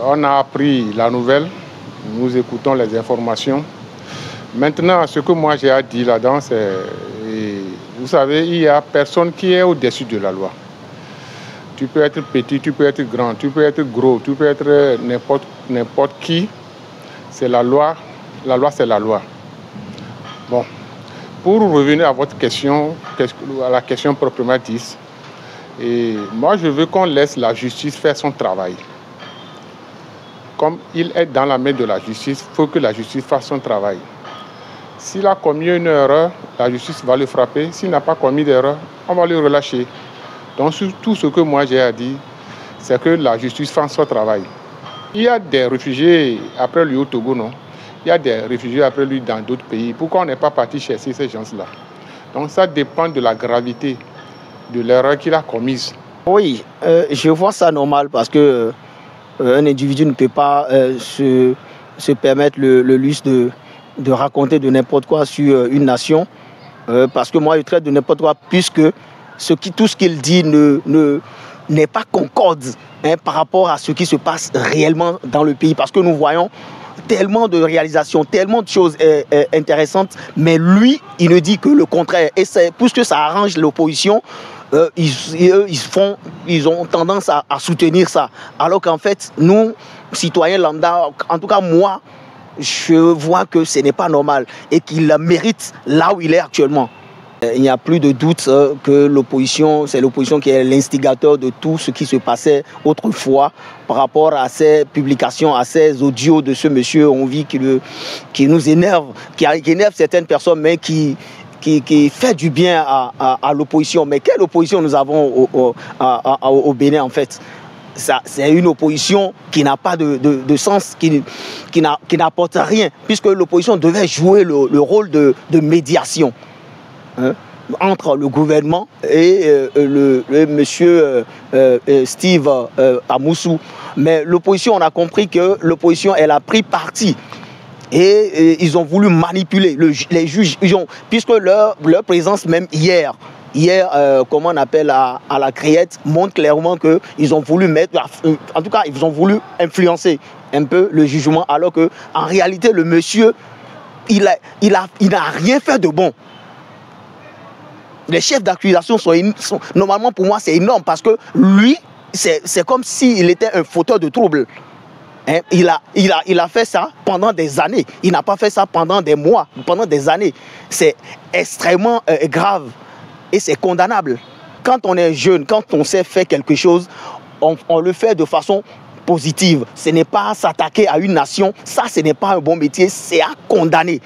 on a appris la nouvelle, nous écoutons les informations. Maintenant, ce que moi j'ai à dire là-dedans, c'est, vous savez, il n'y a personne qui est au-dessus de la loi. Tu peux être petit, tu peux être grand, tu peux être gros, tu peux être n'importe qui. C'est la loi c'est la loi. Bon, pour revenir à votre question, à la question proprement dite, et moi je veux qu'on laisse la justice faire son travail. Comme il est dans la main de la justice, il faut que la justice fasse son travail. S'il a commis une erreur, la justice va le frapper. S'il n'a pas commis d'erreur, on va le relâcher. Donc tout ce que moi j'ai à dire, c'est que la justice fasse son travail. Il y a des réfugiés après lui au Togo, non? Il y a des réfugiés après lui dans d'autres pays. Pourquoi on n'est pas parti chercher ces gens-là? Donc ça dépend de la gravité de l'erreur qu'il a commise. Oui, je vois ça normal parce que un individu ne peut pas se permettre le luxe de raconter de n'importe quoi sur une nation. Parce que moi, je traite de n'importe quoi puisque tout ce qu'il dit n'est pas concorde par rapport à ce qui se passe réellement dans le pays. Parce que nous voyons tellement de réalisations, tellement de choses intéressantes, mais lui, il ne dit que le contraire. Et c'est puisque ça arrange l'opposition, ils ont tendance à soutenir ça. Alors qu'en fait, nous, citoyens lambda, en tout cas moi, je vois que ce n'est pas normal et qu'il mérite là où il est actuellement. Il n'y a plus de doute que l'opposition, c'est l'opposition qui est l'instigateur de tout ce qui se passait autrefois par rapport à ces publications, à ces audios de ce monsieur Onvi qui nous énerve, qui énerve certaines personnes, mais qui fait du bien à l'opposition. Mais quelle opposition nous avons au Bénin en fait? C'est une opposition qui n'a pas de sens, qui n'apporte rien, puisque l'opposition devait jouer le rôle de médiation entre le gouvernement et le monsieur Steve Amoussou. Mais l'opposition, on a compris que l'opposition, elle a pris parti. Et ils ont voulu manipuler les juges, puisque leur présence même hier, comment on appelle à la criette, montre clairement qu'ils ont voulu en tout cas, ils ont voulu influencer un peu le jugement, alors que en réalité, le monsieur, il n'a rien fait de bon. Les chefs d'accusation sont normalement, pour moi, c'est énorme, parce que lui, c'est comme s'il était un fauteur de troubles. Il a fait ça pendant des années. Il n'a pas fait ça pendant des mois, pendant des années. C'est extrêmement grave et c'est condamnable. Quand on est jeune, quand on sait faire quelque chose, on le fait de façon positive. Ce n'est pas s'attaquer à une nation. Ça, ce n'est pas un bon métier. C'est à condamner.